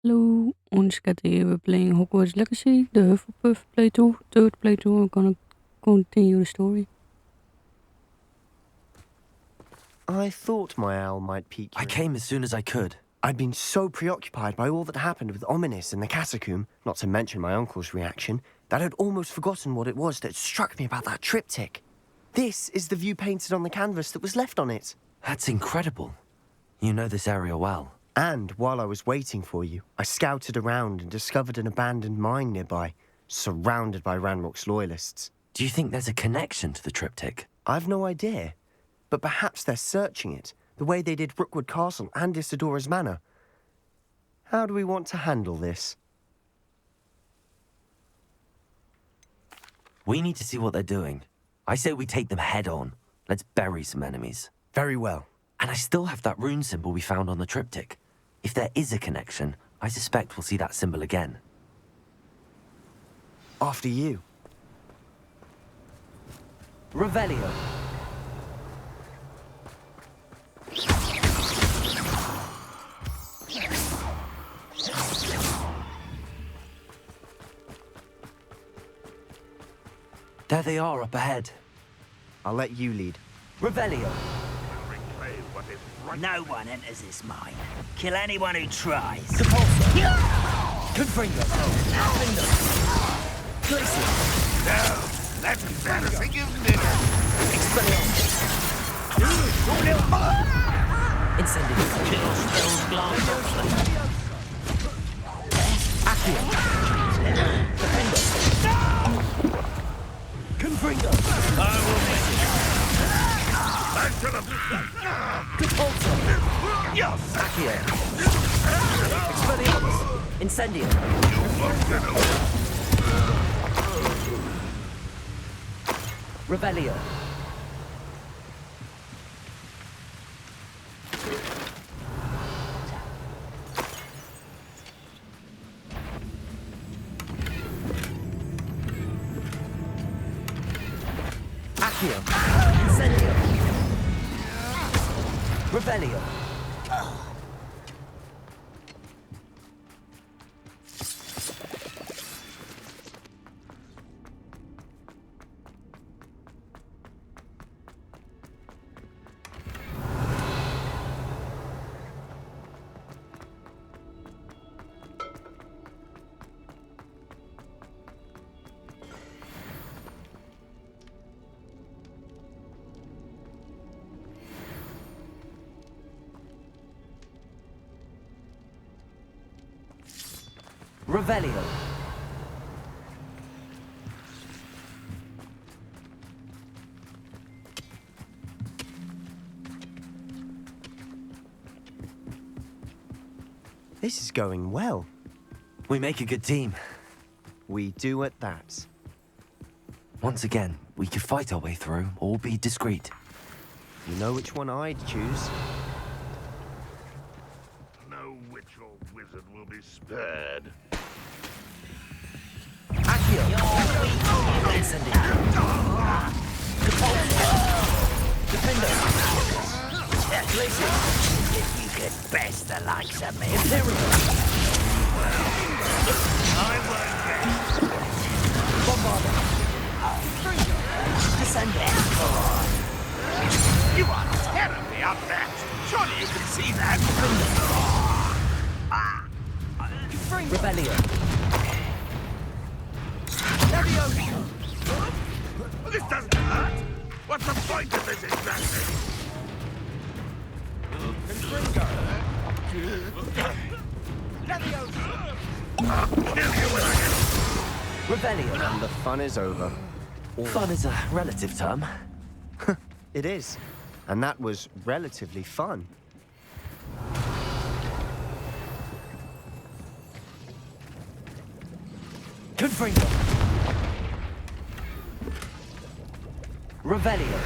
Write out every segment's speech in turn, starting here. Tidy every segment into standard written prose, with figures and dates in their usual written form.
Hello, once today we're playing Hogwarts Legacy, the Hufflepuff playthrough, third playthrough. We're gonna continue the story. I thought my owl might pique I your came as soon as I could. I'd been so preoccupied by all that happened with Ominis and the catacomb, not to mention my uncle's reaction, that I'd almost forgotten what it was that struck me about that triptych. This is the view painted on the canvas that was left on it. That's incredible. You know this area well. And while I was waiting for you, I scouted around and discovered an abandoned mine nearby, surrounded by Ranrock's loyalists. Do you think there's a connection to the triptych? I've no idea, but perhaps they're searching it, the way they did Rookwood Castle and Isidora's Manor. How do we want to handle this? We need to see what they're doing. I say we take them head on. Let's bury some enemies. Very well. And I still have that rune symbol we found on the triptych. If there is a connection, I suspect we'll see that symbol again. After you. Revelio. There they are up ahead. I'll let you lead. Revelio. No one enters this mine. Kill anyone who tries. Confringo. Glacier. No, that's embarrassing, isn't it? Expelliarmus. Incendiary. Kill spells blast. Accio. Defendo. Confringo. I will make Back to the... Depulso. Yes! Accio. Expelliarmus. Incendio. Revelio. Accio. Incendio. Revelio. Revelio. This is going well. We make a good team. We do at that. Once again, we could fight our way through or be discreet. You know which one I'd choose. No witch or wizard will be spared. Accio. Incendio. Defendo. Glacier. If you could best the likes of me. Imperial. I won't get... Bombarder. Descendant. You are terribly outmatched. Surely you can see that. Revelio. This doesn't hurt. What's the point of this exactly? I'll kill you when I get... Revelio. And the fun is over. Fun is a relative term. It is. And that was relatively fun. Confringo. Revelio.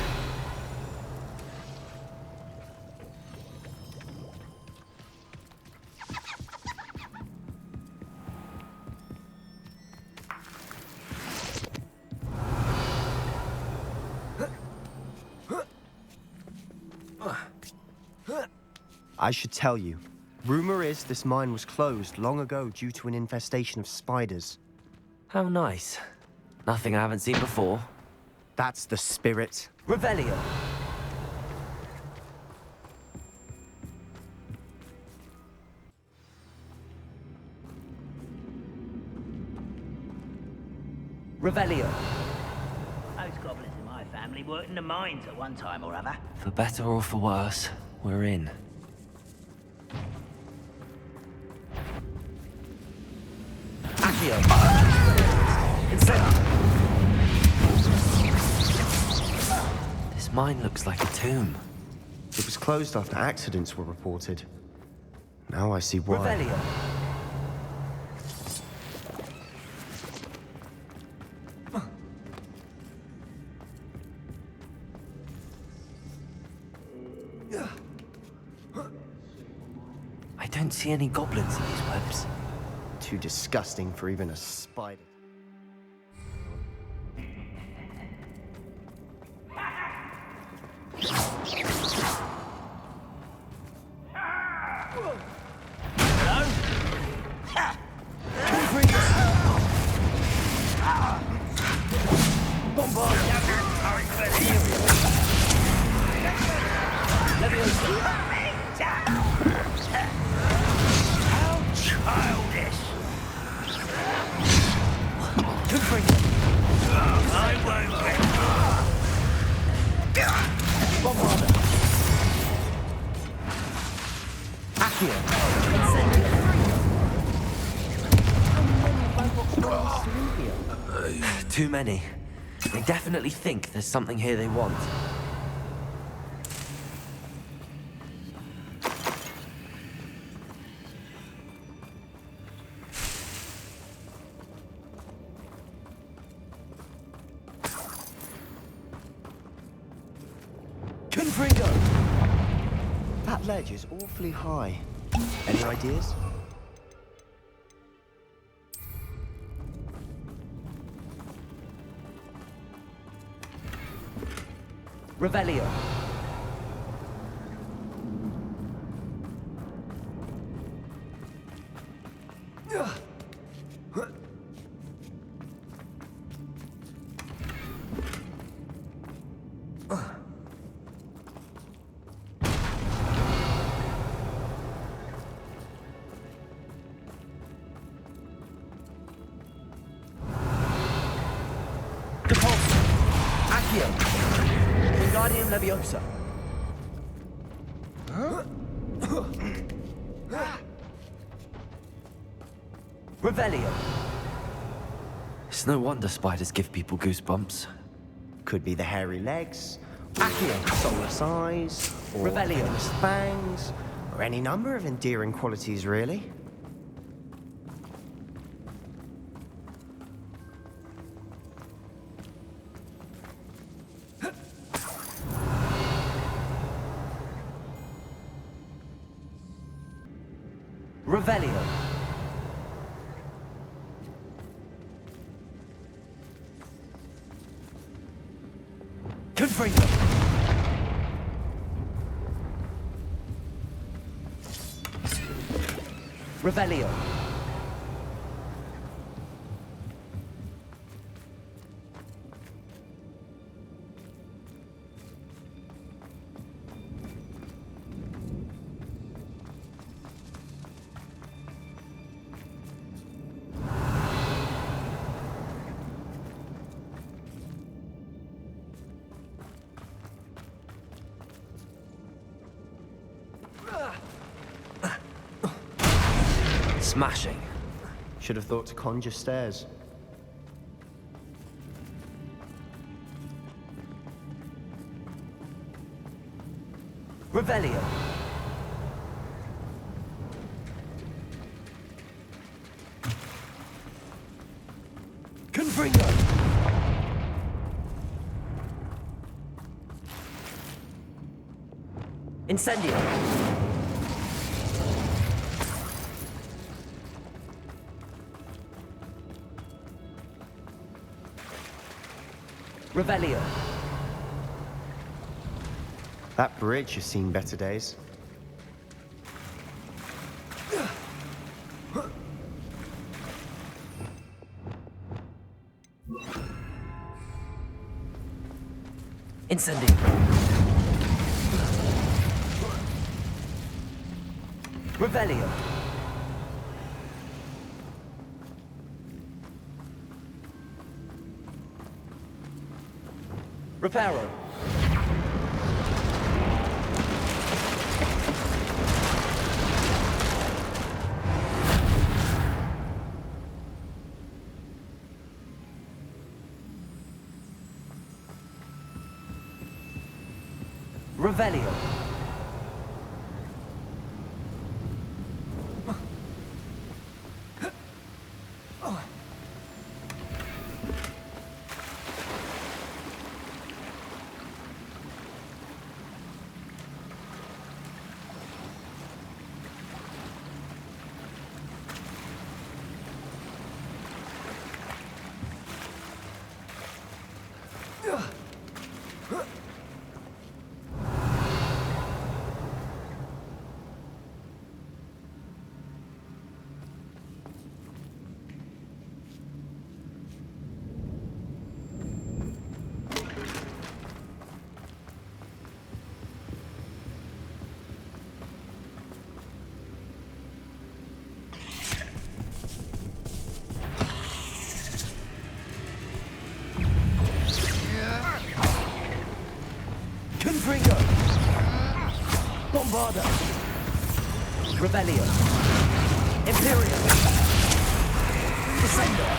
I should tell you, Rumor is this mine was closed long ago due to an infestation of spiders. How nice. Nothing I haven't seen before. That's the spirit. Revelio. Revelio. Those goblins in my family worked in the mines at one time or other. For better or for worse, we're in. Accio. This mine looks like a tomb. It was closed after accidents were reported. Now I see why. Revelio. I don't see any goblins in these webs. Too disgusting for even a spider. Too many. They definitely think there's something here they want. Confringo! That ledge is awfully high. Any ideas? Revelio. Wingardium Leviosa. Revelio. It's no wonder spiders give people goosebumps. Could be the hairy legs, Accio, soulless eyes, or Revelio. venomous fangs, or any number of endearing qualities, really. Revelio. Confringo. Revelio. Smashing. Should have thought to conjure stairs. Revelio. Confringo. Incendio. Revelio. That bridge has seen better days. Incendio. Revelio. Reparo. Revelio. Confringo! Bombardo! Rebellion! Imperial! Descender!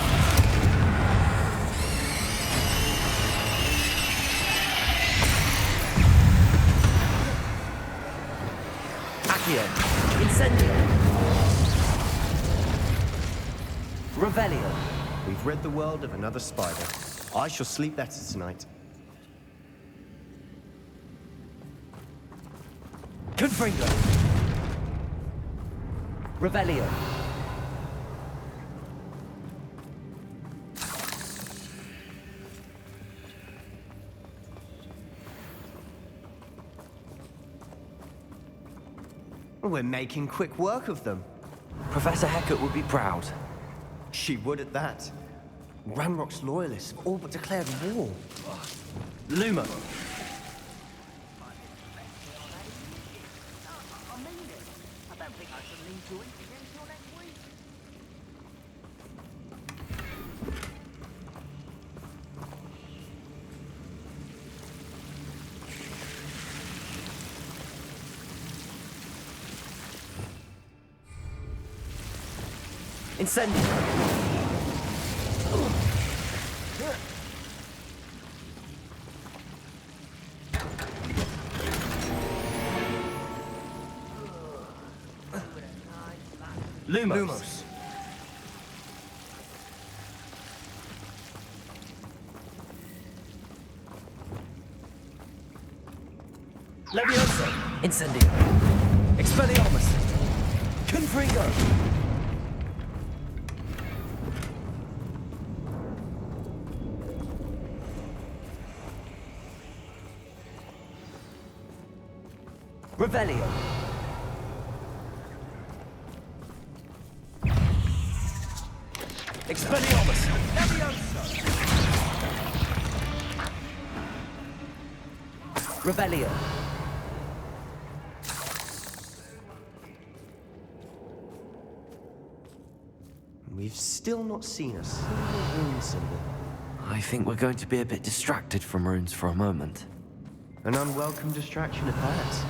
Accio! Incendio! Revelio! We've rid the world of another spider. I shall sleep better tonight. Confringo! Revelio! We're making quick work of them. Professor Hecat would be proud. She would at that. Ranrock's loyalists have all but declared war. Luma! Incendio! Lumos! Leviosa! Incendio! Expelliarmus! Confringo! Revelio! Expelliarmus! Leviosa! Revelio! We've still not seen a single rune symbol. I think we're going to be a bit distracted from runes for a moment. An unwelcome distraction at that.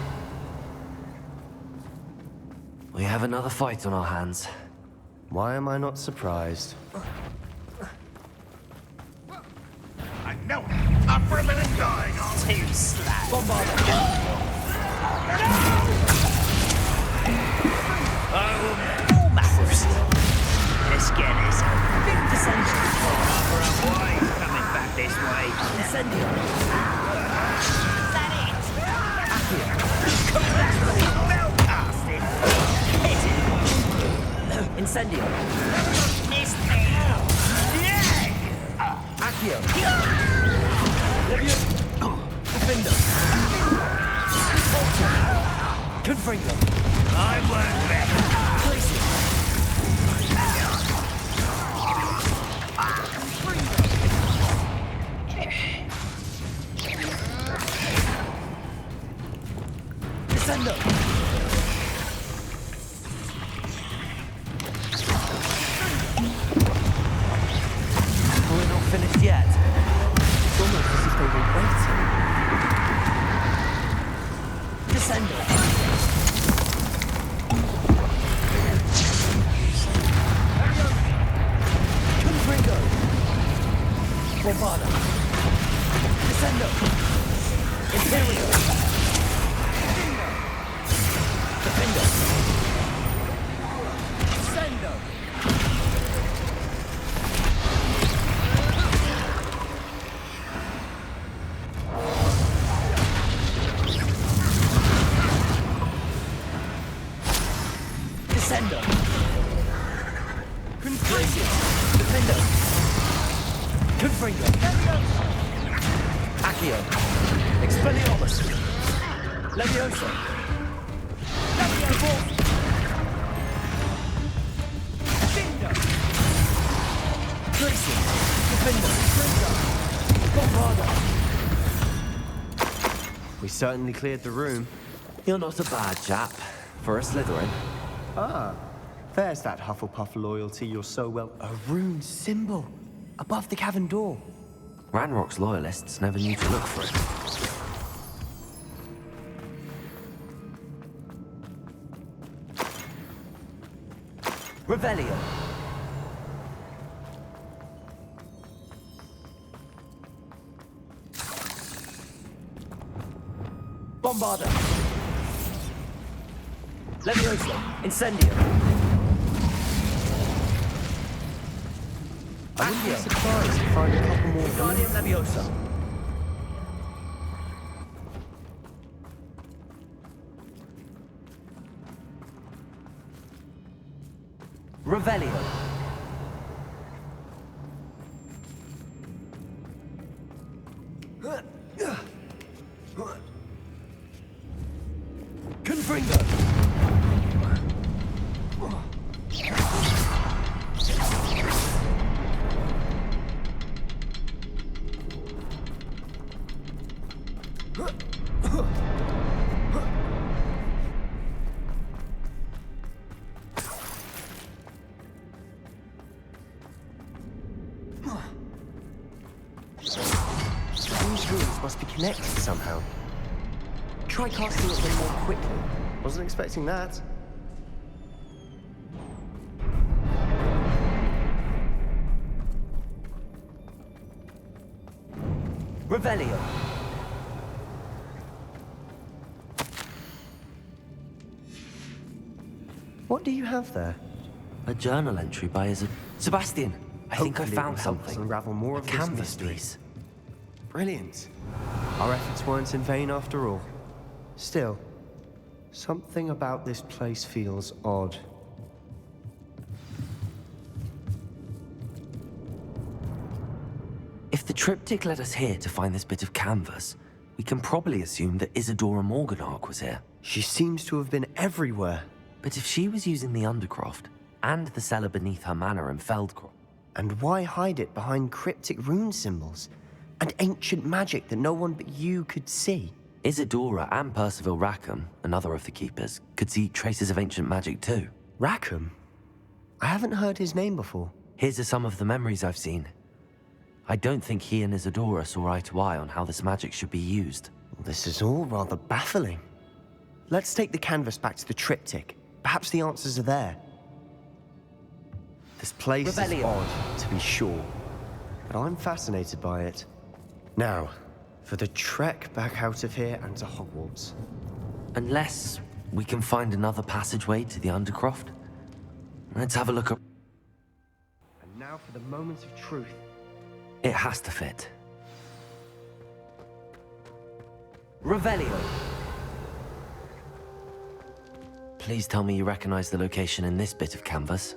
We have another fight on our hands. Why am I not surprised? I know it. Up for a minute dying on Too slack. Bombardo! All matters. Let's get this over. Big descension! For a boy coming back this way. Incendio! Is that it? Accio! Bell casting. Hit it. Incendio! Missed me. Yeah. Accio! Levio! Defender! Confringo! I won't let Place it! Bombarda. Descendo. Imperio. Defendo. Descendo. Descendo. Confringo. Defendo. Confringo. Accio. Expelliarmus. Levioso. Levioso. Defendo. Tracy. Defendo. Bombarda. We certainly cleared the room. You're not a bad chap for a Slytherin. Ah, there's that Hufflepuff loyalty you're so well... A rune symbol above the cavern door. Ranrock's loyalists never knew to look for it. Revelio. Bombarda. Levioso. Incendio. I wouldn't be surprised to find a couple more... Guardian Leviosa. Revelio. Confringo. These runes must be connected somehow. Try casting at them more quickly. Wasn't expecting that. Revelio. What do you have there? A journal entry by Sebastian. I think I Hopefully it found will help us something. unravel more A of this canvas mystery. piece. Brilliant. Our efforts weren't in vain after all. Still, something about this place feels odd. If the triptych led us here to find this bit of canvas, we can probably assume that Isadora Morganach was here. She seems to have been everywhere. But if she was using the Undercroft and the cellar beneath her manor in Feldcroft, And why hide it behind cryptic rune symbols? And ancient magic that no one but you could see? Isadora and Percival Rackham, another of the keepers, could see traces of ancient magic too. Rackham? I haven't heard his name before. Here's are some of the memories I've seen. I don't think he and Isadora saw eye to eye on how this magic should be used. This is all rather baffling. Let's take the canvas back to the triptych. Perhaps the answers are there. This place is Revelio. odd, to be sure, but I'm fascinated by it. Now, for the trek back out of here and to Hogwarts. Unless we can find another passageway to the Undercroft. Let's have a look. And now for the moment of truth. It has to fit. Revelio. Please tell me you recognize the location in this bit of canvas.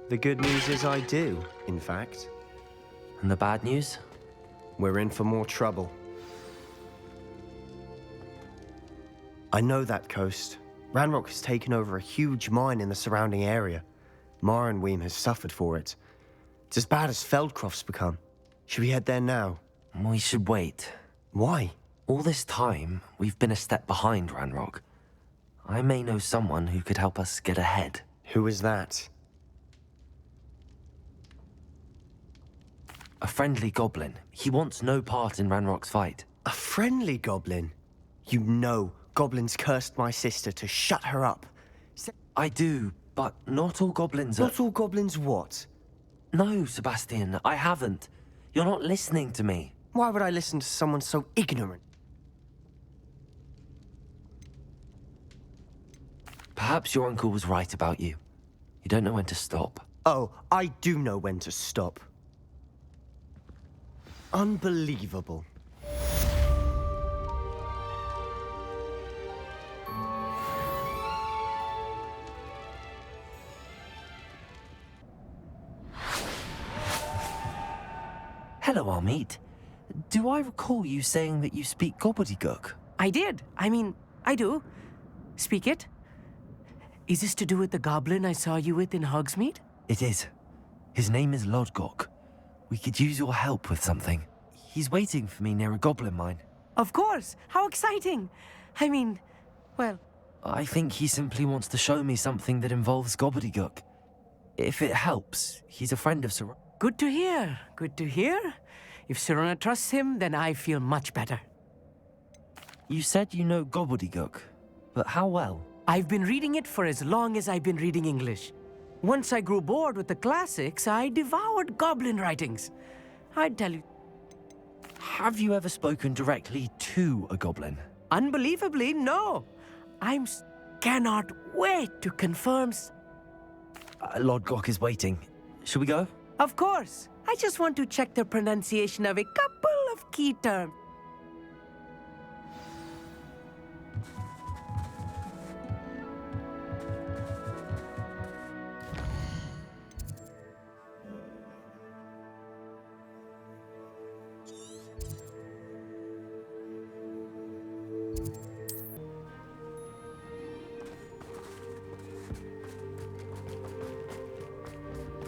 The good news is I do, in fact. And the bad news? We're in for more trouble. I know that coast. Ranrock has taken over a huge mine in the surrounding area. Marrenweem has suffered for it. It's as bad as Feldcroft's become. Should we head there now? We should wait. Why? All this time, we've been a step behind Ranrock. I may know someone who could help us get ahead. Who is that? A friendly goblin. He wants no part in Ranrock's fight. A friendly goblin? You know goblins cursed my sister to shut her up. I do, but not all goblins are... Not all goblins what? No, Sebastian, I haven't. You're not listening to me. Why would I listen to someone so ignorant? Perhaps your uncle was right about you. You don't know when to stop. Oh, I do know when to stop. Unbelievable. Hello, Amit. Do I recall you saying that you speak gobbledegook? I did. I mean, I do. Speak it. Is this to do with the goblin I saw you with in Hogsmeade? It is. His name is Lodgok. We could use your help with something. He's waiting for me near a goblin mine. Of course. How exciting. I mean, well... I think he simply wants to show me something that involves gobbledegook. If it helps, he's a friend of Sir... Good to hear. Good to hear. If Sirona trusts him, then I feel much better. You said you know gobbledegook, but how well? I've been reading it for as long as I've been reading English. Once I grew bored with the classics, I devoured goblin writings. I'd tell you... Have you ever spoken directly to a goblin? Unbelievably, no. Cannot wait to confirm... Lodgok is waiting. Shall we go? Of course. I just want to check the pronunciation of a couple of key terms.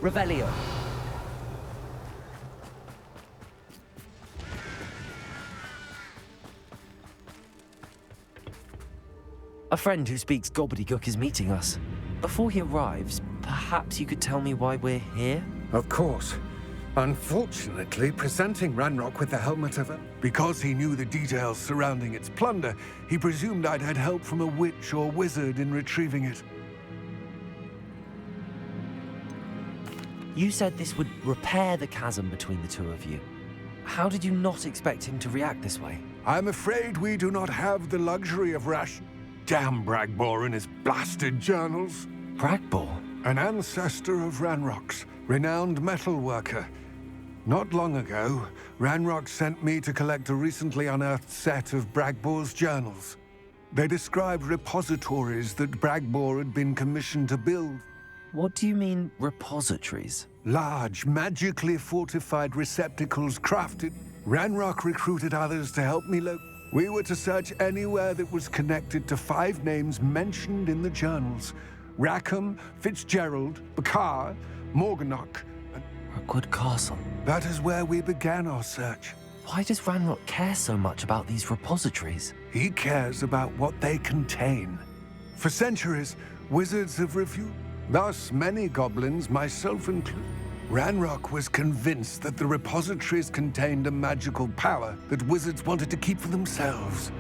Revelio. A friend who speaks gobbledegook is meeting us. Before he arrives, perhaps you could tell me why we're here? Of course. Unfortunately, presenting Ranrock with the helmet of a... Because he knew the details surrounding its plunder, he presumed I'd had help from a witch or wizard in retrieving it. You said this would repair the chasm between the two of you. How did you not expect him to react this way? I'm afraid we do not have the luxury of rash... Damn Bragbor and his blasted journals. Bragbor? An ancestor of Ranrock's, renowned metalworker. Not long ago, Ranrock sent me to collect a recently unearthed set of Bragbor's journals. They described repositories that Bragbor had been commissioned to build. What do you mean, repositories? Large, magically fortified receptacles crafted. Ranrock recruited others to help me We were to search anywhere that was connected to 5 names mentioned in the journals. Rackham, Fitzgerald, Thakkar, Morganach, and... Rookwood Castle. That is where we began our search. Why does Ranrock care so much about these repositories? He cares about what they contain. For centuries, wizards have refused. Thus, many goblins, myself included. Ranrock was convinced that the repositories contained a magical power that wizards wanted to keep for themselves.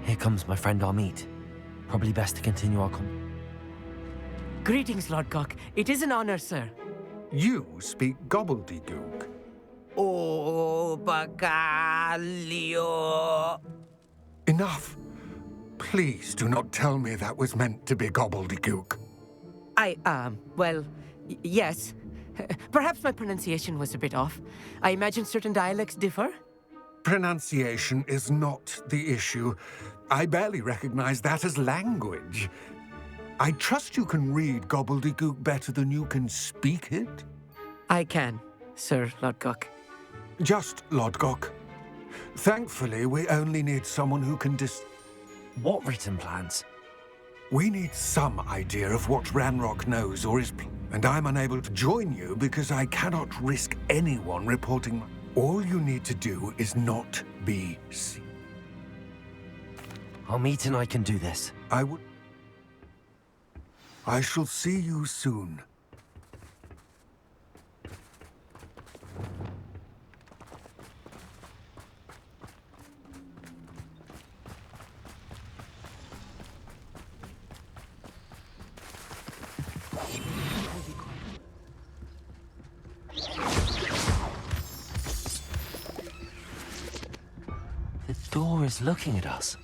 Here comes my friend Amit. Probably best to continue our Greetings, Lodgok. It is an honor, sir. You speak gobbledegook. Oh, Bagalio. Enough. Please do not tell me that was meant to be gobbledegook. Well, yes. Perhaps my pronunciation was a bit off. I imagine certain dialects differ? Pronunciation is not the issue. I barely recognize that as language. I trust you can read gobbledegook better than you can speak it? I can, Sir Lodgok. Just Lodgok. Thankfully, we only need someone who can What written plans? We need some idea of what Ranrock knows or is and I'm unable to join you because I cannot risk anyone reporting. All you need to do is not be seen. Amit and I can do this. I shall see you soon. door is looking at us.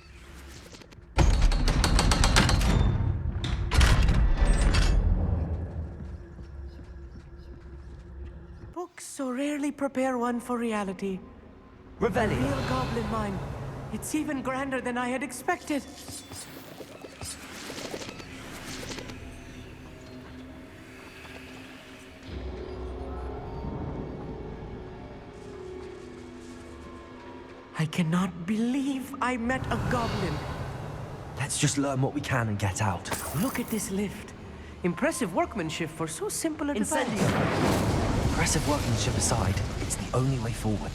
Books so rarely prepare one for reality. Revelio. Real goblin mine. It's even grander than I had expected. I cannot believe I met a goblin. Let's just learn what we can and get out. Look at this lift. Impressive workmanship for so simple a device. Impressive workmanship aside, it's the only way forward.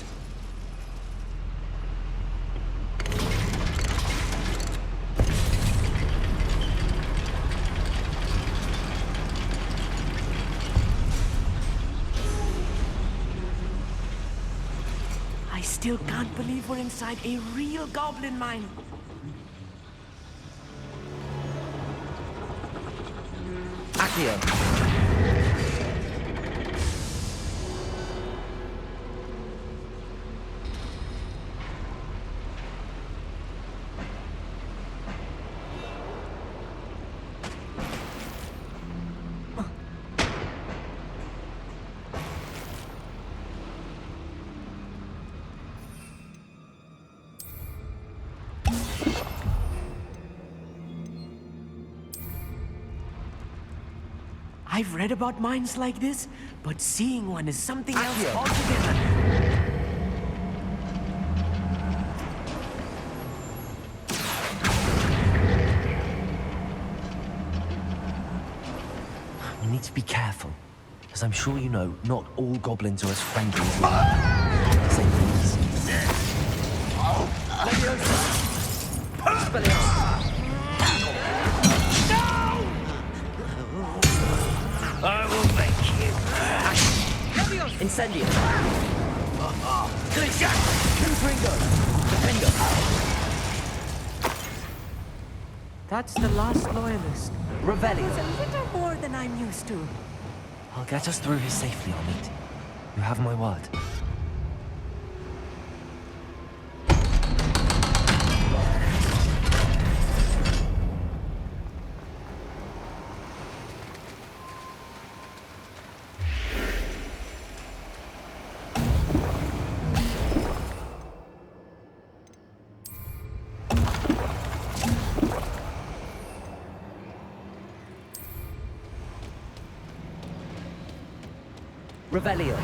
I still can't believe we're inside a real goblin mine. Accio. I've read about mines like this, but seeing one is something else Accio. altogether. We need to be careful. As I'm sure you know, not all goblins are as friendly as we are. Say please. I will make you. Incendio. That's the last loyalist. Revelio. It's a little more than I'm used to. I'll get us through here safely, Amit. You have my word. Revelio.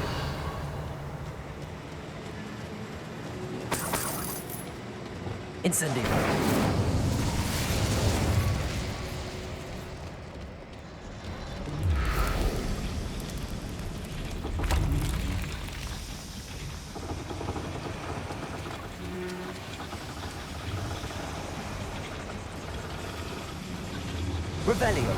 Incendio. Revelio.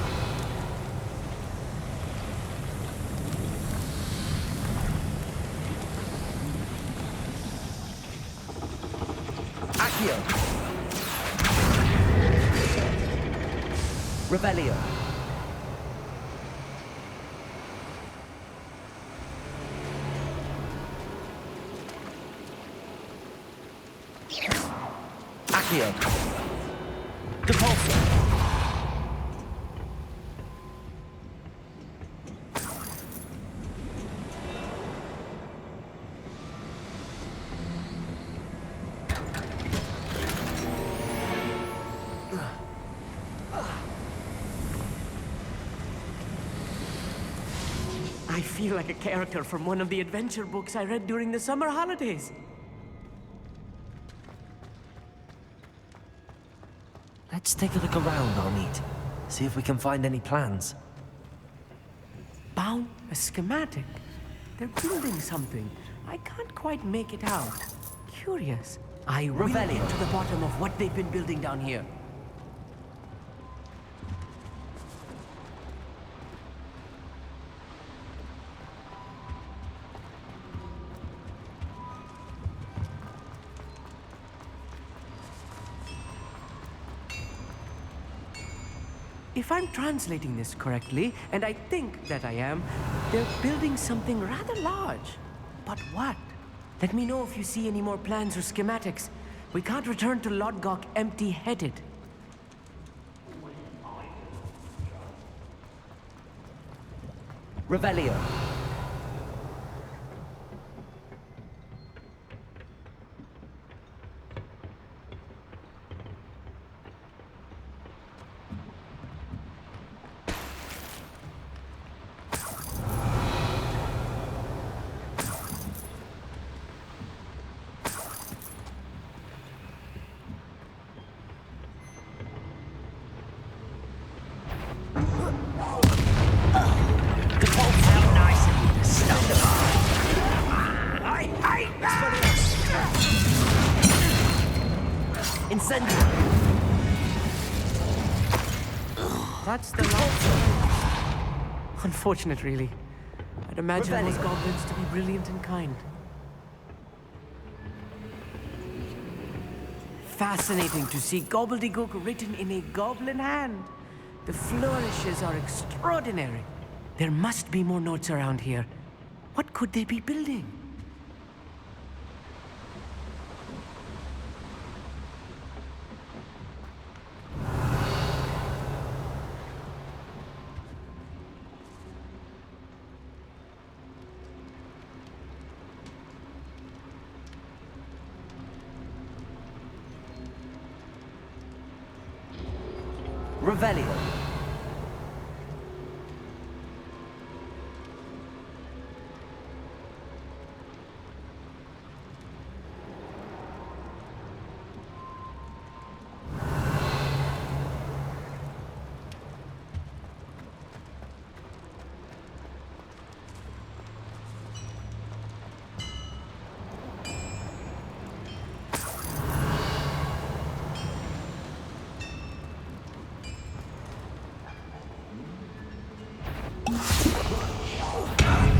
Accio. Revelio. Accio. Depulso. I feel like a character from one of the adventure books I read during the summer holidays. Let's take a look around, Amit. See if we can find any plans. Bound a schematic. They're building something. I can't quite make it out. Curious. I will get to the bottom of what they've been building down here. If I'm translating this correctly, and I think that I am, they're building something rather large. But what? Let me know if you see any more plans or schematics. We can't return to Lodgok empty-headed. Revelio. Incendio. That's the last. Unfortunate, really. I'd imagine those goblins to be brilliant and kind. Fascinating to see gobbledegook written in a goblin hand. The flourishes are extraordinary. There must be more notes around here. What could they be building? Revelio.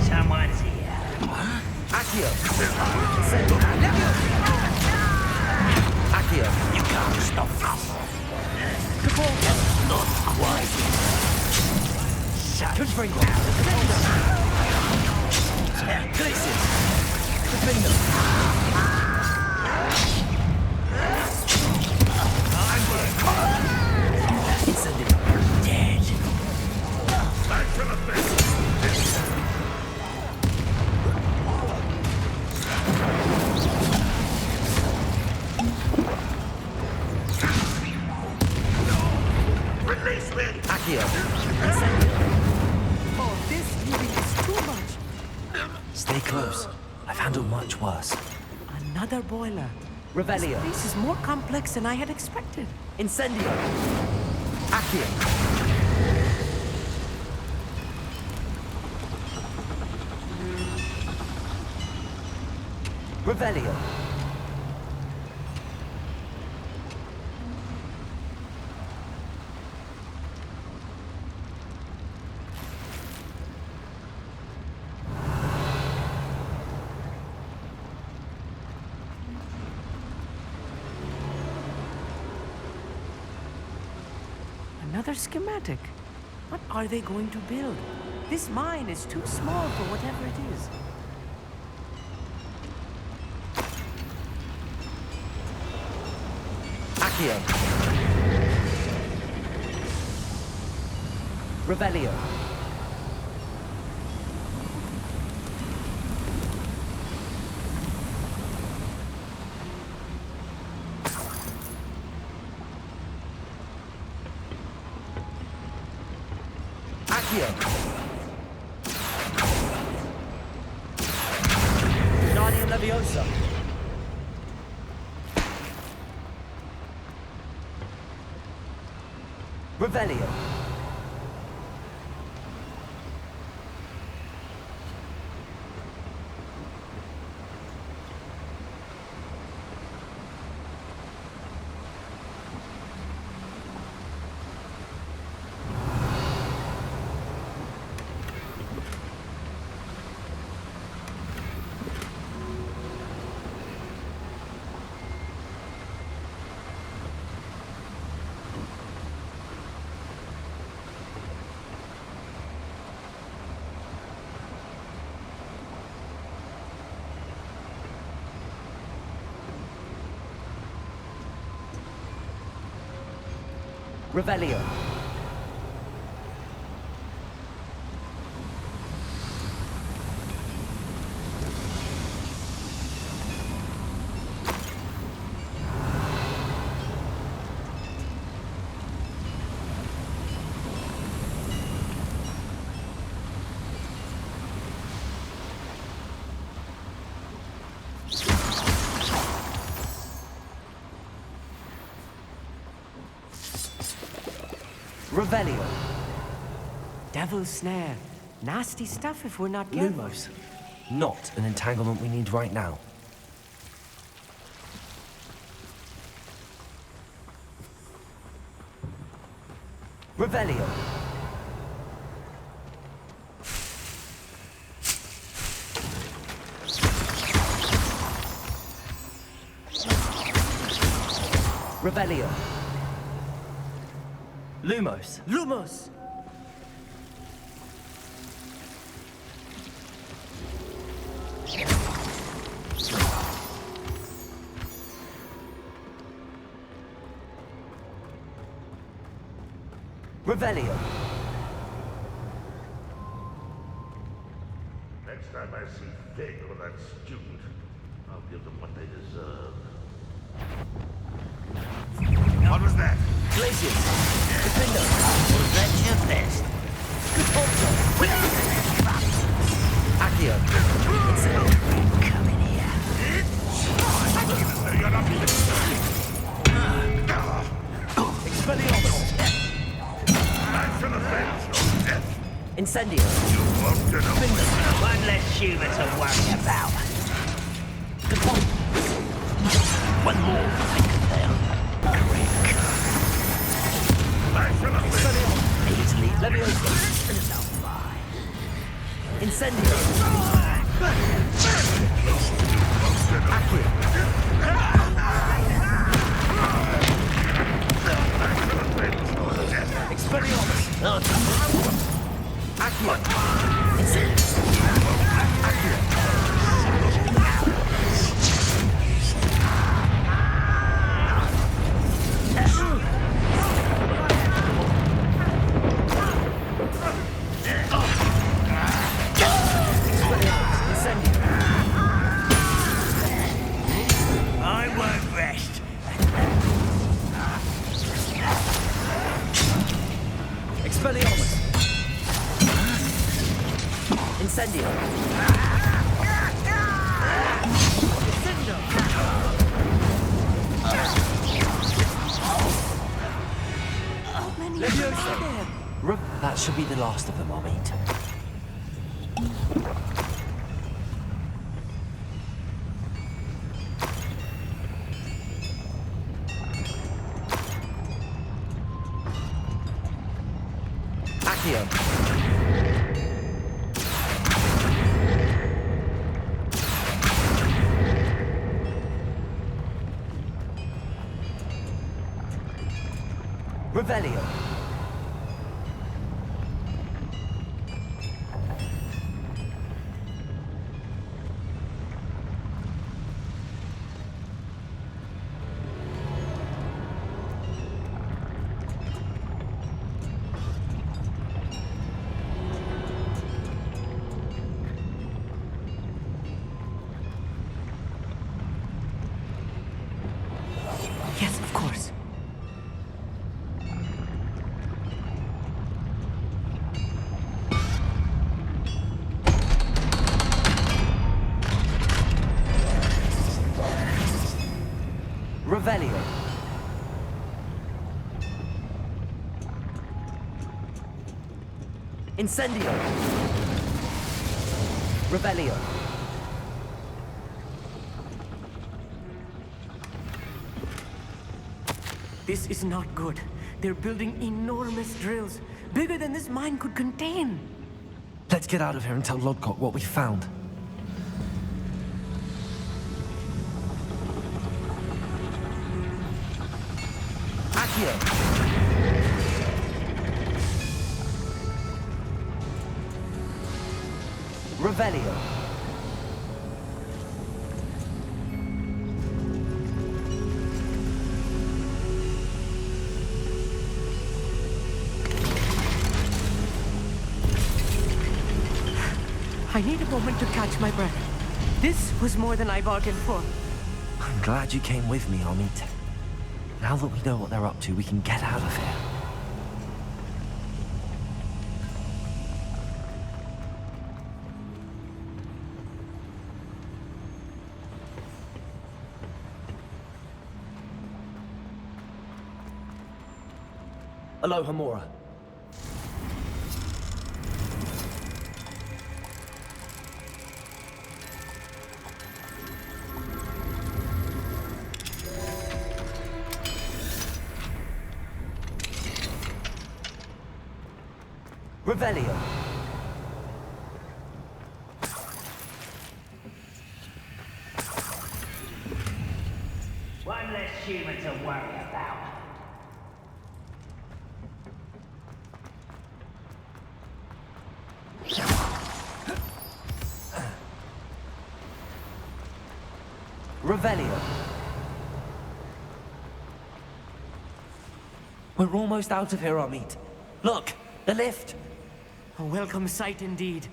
Someone's here. Accio. Accio. You can't stop us. Not quite. Shut. Confringo. Glacius. Defender. Incendio. Dead. Back to the base. Release me! Accio. Oh, this healing is too much. Stay close. I've handled much worse. Another boiler. Revelio. This is more complex than I had expected. Incendio. Accio. Revelio. Another schematic. What are they going to build? This mine is too small for whatever it is. Accio. Revelio. Accio. Guardian Leviosa. Revelio. Revelio. Revelio. Devil's snare. Nasty stuff if we're not careful. Lumos. Not an entanglement we need right now. Revelio. Revelio. Lumos. Lumos. Revelio. Next time I see Fig or that student, I'll give them what they deserve. What was that? Glaciers. Defender. Was that your best? Accio. Come in here. Expelliarmus. Back to the fence, or death. Incendio. You won't get away. One less human to worry about. Good point. One more. Back to the fence. Expelliarmus. Easily. Leviosa. Incendio. Accio. Expelliarmus. Accio. Incendio. I won't rest. Expelliarmus. Incendio. Leviosa. That should be the last of them, Amit. Accio. Revelio. Yes, of course. Revelio. Incendio. Revelio. This is not good. They're building enormous drills, bigger than this mine could contain. Let's get out of here and tell Lodcock what we found. Accio. Revelio. I need a moment to catch my breath. This was more than I bargained for. I'm glad you came with me, Amit. Now that we know what they're up to, we can get out of here. Aloha, Mora. Revelio. One less human to worry about. Revelio. We're almost out of here, Amit. Look, the lift. A welcome sight indeed.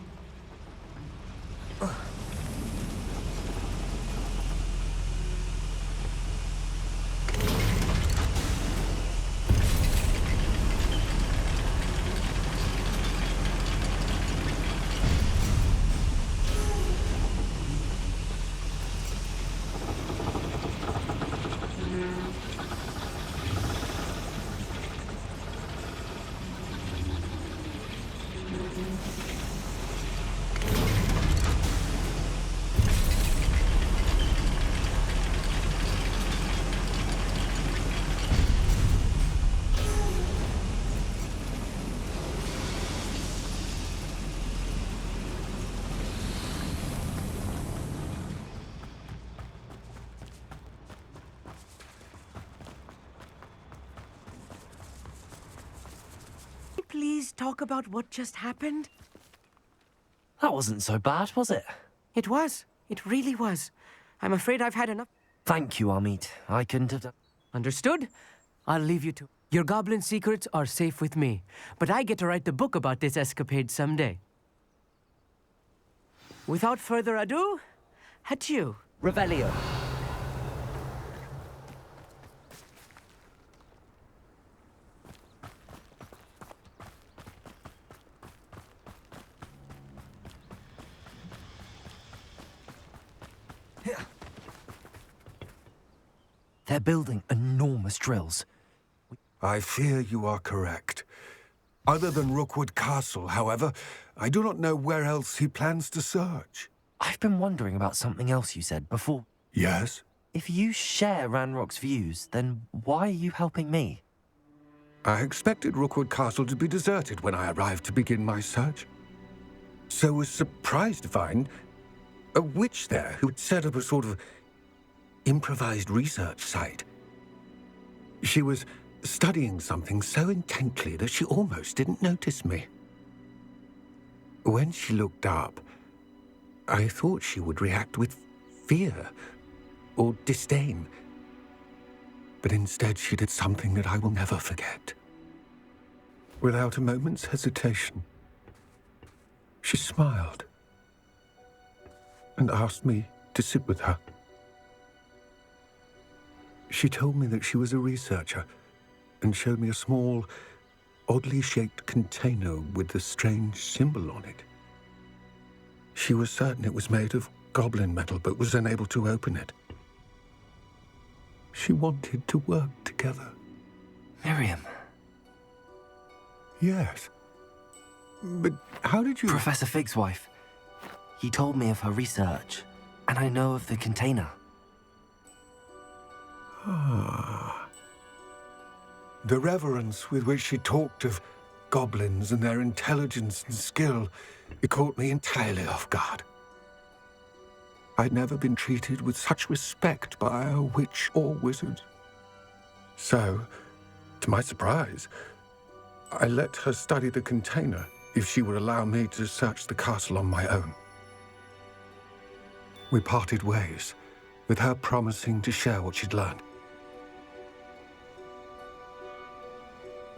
Please talk about what just happened? That wasn't so bad, was it? It was. It really was. I'm afraid I've had enough. Thank you, Amit. I couldn't have done... Understood? I'll leave you to. Your goblin secrets are safe with me, but I get to write the book about this escapade someday. Without further ado, adieu. Revelio. They're building enormous drills. I fear you are correct. Other than Rookwood Castle, however, I do not know where else he plans to search. I've been wondering about something else you said before. Yes? If you share Ranrock's views, then why are you helping me? I expected Rookwood Castle to be deserted when I arrived to begin my search. So was surprised to find a witch there who had set up a sort of improvised research site. She was studying something so intently that she almost didn't notice me. When she looked up, I thought she would react with fear or disdain. But instead she did something that I will never forget. Without a moment's hesitation, she smiled and asked me to sit with her. She told me that she was a researcher and showed me a small, oddly shaped container with a strange symbol on it. She was certain it was made of goblin metal, but was unable to open it. She wanted to work together. Miriam. Yes. But how did you... Professor Fig's wife. He told me of her research, and I know of the container. Ah. The reverence with which she talked of goblins and their intelligence and skill, it caught me entirely off guard. I'd never been treated with such respect by a witch or wizard. So, to my surprise, I let her study the container if she would allow me to search the castle on my own. We parted ways, with her promising to share what she'd learned.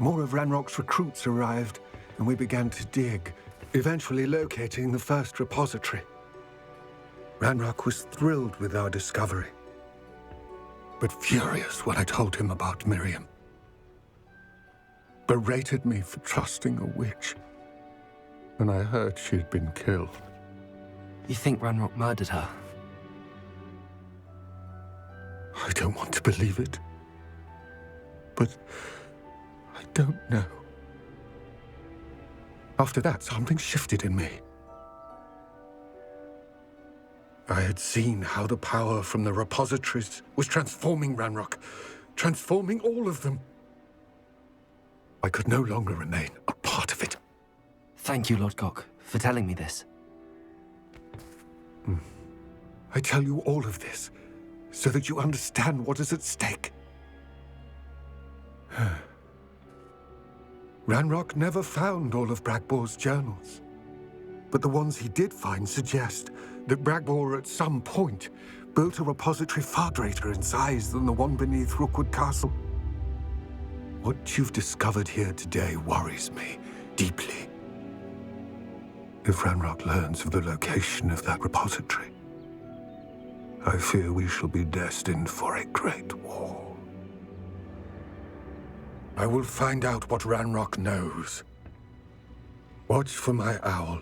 More of Ranrock's recruits arrived, and we began to dig, eventually locating the first repository. Ranrock was thrilled with our discovery, but furious when I told him about Miriam. Berated me for trusting a witch when I heard she'd been killed. You think Ranrock murdered her? I don't want to believe it, but I don't know. After that, something shifted in me. I had seen how the power from the repositories was transforming Ranrock, transforming all of them. I could no longer remain a part of it. Thank you, Lord Gok, for telling me this. I tell you all of this so that you understand what is at stake. Ranrock never found all of Bragbor's journals, but the ones he did find suggest that Bragbor at some point built a repository far greater in size than the one beneath Rookwood Castle. What you've discovered here today worries me deeply. If Ranrock learns of the location of that repository, I fear we shall be destined for a great war. I will find out what Ranrock knows. Watch for my owl.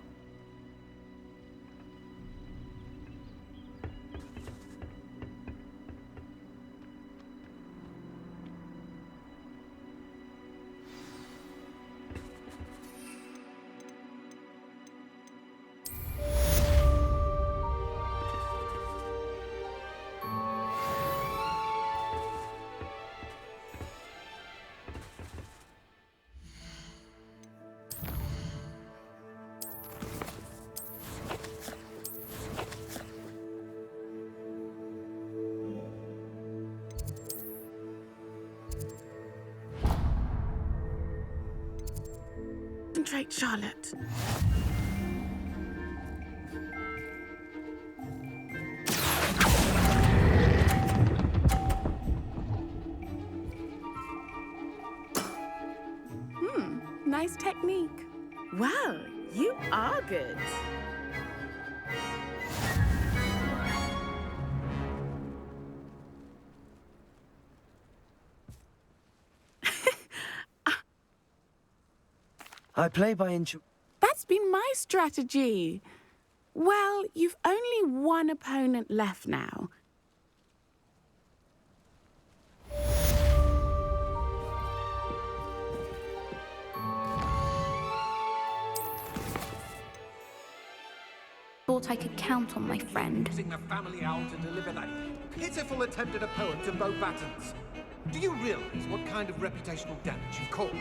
Concentrate, Charlotte. Nice technique. Well, you are good. I play by inch. That's been my strategy. Well, you've only one opponent left now. Thought I could count on my friend. Using the family owl to deliver that pitiful attempt at a poem to Beau Battens. Do you realize what kind of reputational damage you've caused?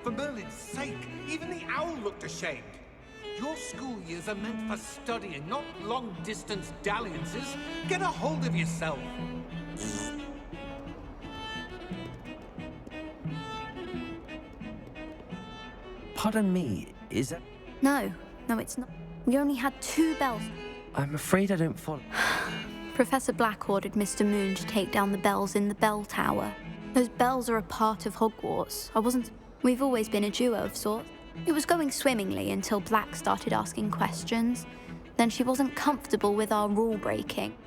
For Merlin's sake, even the owl looked ashamed. Your school years are meant for studying, not long-distance dalliances. Get a hold of yourself. Pardon me, is that... No, it's not. We only had 2 bells. I'm afraid I don't follow. Professor Black ordered Mr. Moon to take down the bells in the bell tower. Those bells are a part of Hogwarts. We've always been a duo of sorts. It was going swimmingly until Black started asking questions. Then she wasn't comfortable with our rule breaking.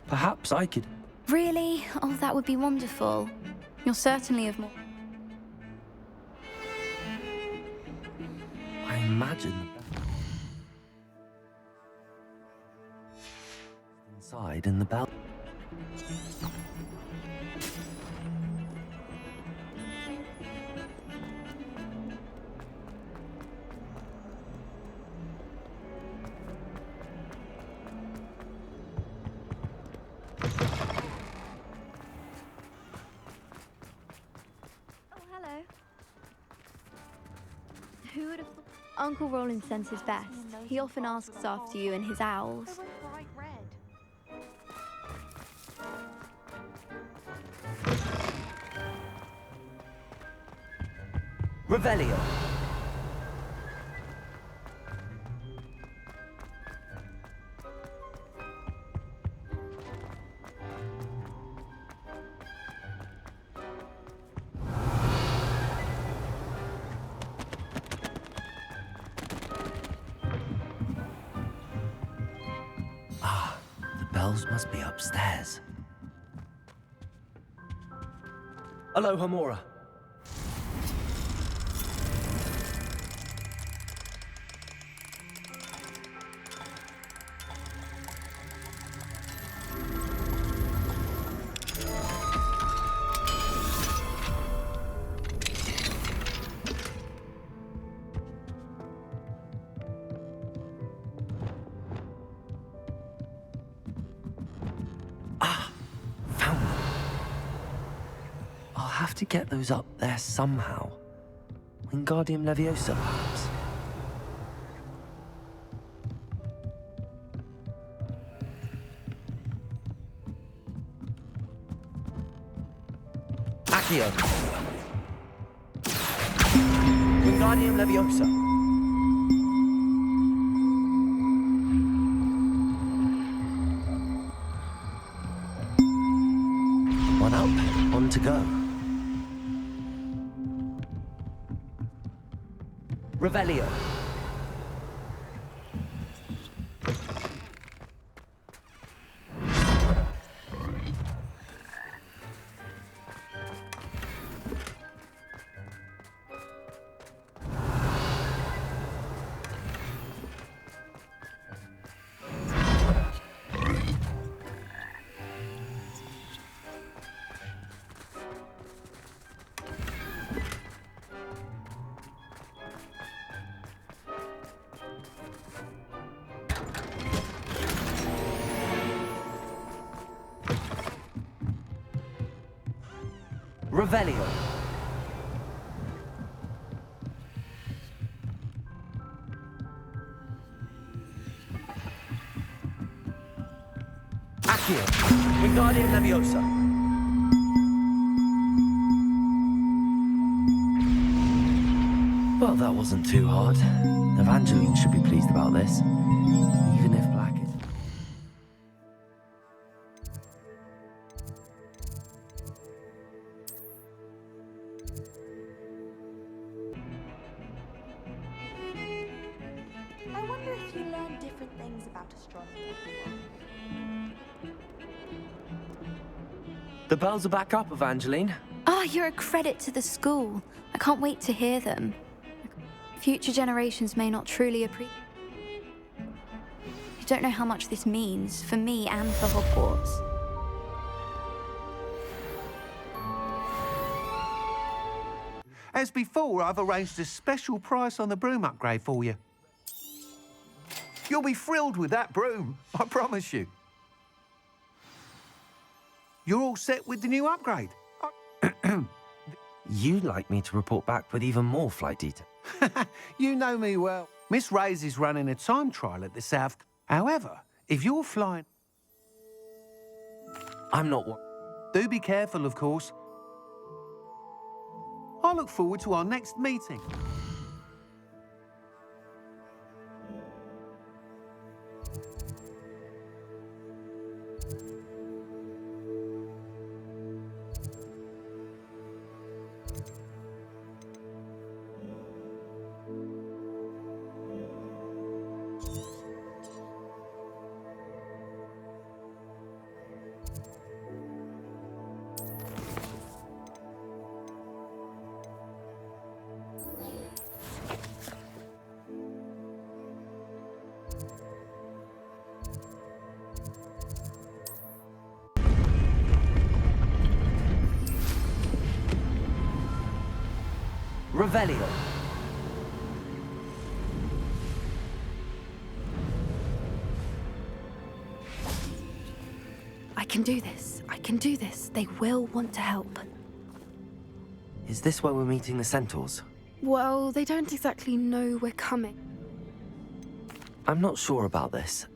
Perhaps I could... Really? Oh, that would be wonderful. You're certainly of more... I imagine... inside in the bell... Who would have thought? Uncle Roland sends his best. He often asks after you and his owls. Revelio. bells must be upstairs. Aloha Mora. Found them. I'll have to get those up there somehow. Wingardium Leviosa, perhaps. Accio. Wingardium Leviosa. One up, one to go. Revelio. Revelio. Accio. Wingardium Leviosa. Well, that wasn't too hard. Evangeline should be pleased about this. Even if Black is... I wonder if you learn different things about astronomy. The bells are back up, Evangeline. Ah, you're a credit to the school. I can't wait to hear them. Future generations may not truly appreciate. You don't know how much this means for me and for Hogwarts. As before, I've arranged a special price on the broom upgrade for you. You'll be thrilled with that broom, I promise you. You're all set with the new upgrade. You'd like me to report back with even more flight detail. You know me well. Miss Ray's is running a time trial at the South. However, if you're flying... I'm not one. Do be careful, of course. I look forward to our next meeting. Revelio. I can do this. I can do this. They will want to help. Is this where we're meeting the centaurs? Well, they don't exactly know we're coming. I'm not sure about this.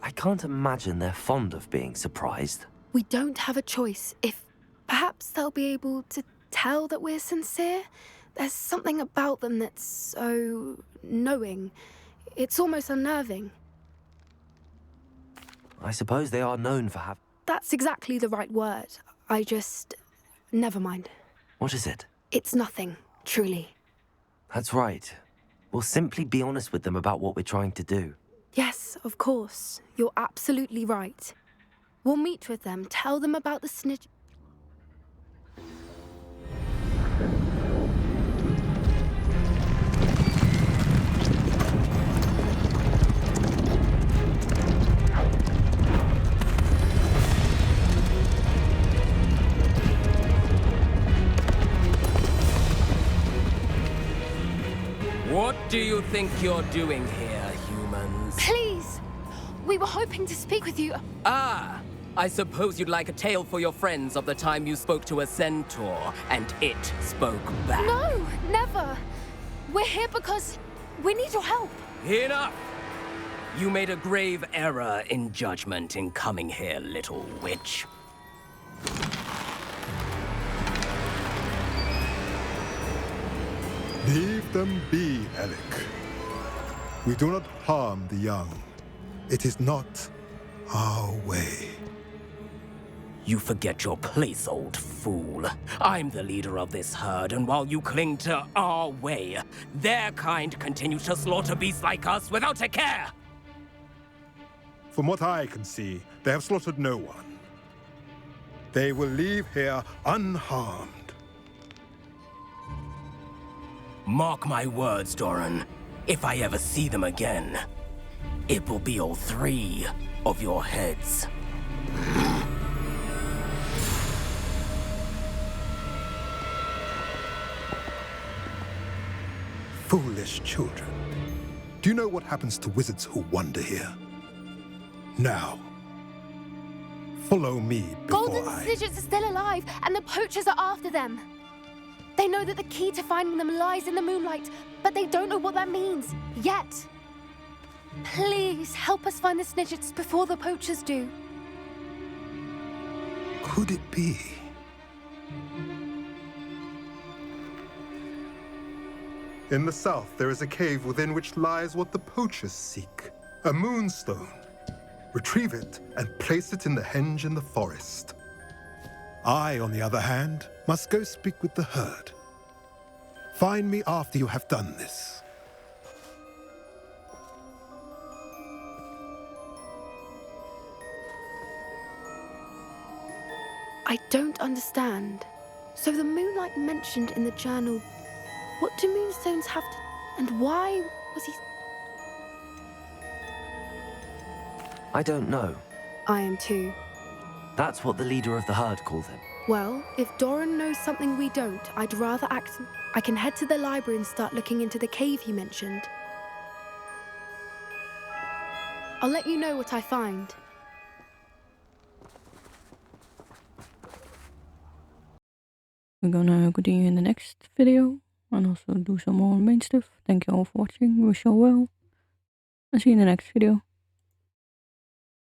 I can't imagine they're fond of being surprised. We don't have a choice. If perhaps they'll be able to tell that we're sincere. There's something about them that's so knowing. It's almost unnerving. I suppose they are known for having... That's exactly the right word. I just... Never mind. What is it? It's nothing, truly. That's right. We'll simply be honest with them about what we're trying to do. Yes, of course. You're absolutely right. We'll meet with them, tell them about the snidgets. What do you think you're doing here, humans? Please! We were hoping to speak with you. Ah! I suppose you'd like a tale for your friends of the time you spoke to a centaur, and it spoke back. No, never. We're here because we need your help. Enough! You made a grave error in judgment in coming here, little witch. Leave them be, Alec. We do not harm the young. It is not our way. You forget your place, old fool. I'm the leader of this herd, and while you cling to our way, their kind continue to slaughter beasts like us without a care! From what I can see, they have slaughtered no one. They will leave here unharmed. Mark my words, Doran. If I ever see them again, it will be all 3 of your heads. Foolish children. Do you know what happens to wizards who wander here? Now, follow me before Golden snidgets are still alive, and the poachers are after them. They know that the key to finding them lies in the moonlight, but they don't know what that means, yet. Please, help us find the snidgets before the poachers do. Could it be? In the south, there is a cave within which lies what the poachers seek. A moonstone. Retrieve it and place it in the henge in the forest. I, on the other hand, must go speak with the herd. Find me after you have done this. I don't understand. So the moonlight mentioned in the journal, what do moonstones have to... And why was he... I don't know. I am too. That's what the leader of the herd called him. Well, if Doran knows something we don't, I'd rather act... I can head to the library and start looking into the cave he mentioned. I'll let you know what I find. We're gonna continue in the next video and also do some more main stuff. Thank you all for watching. Wish you all well. And see you in the next video.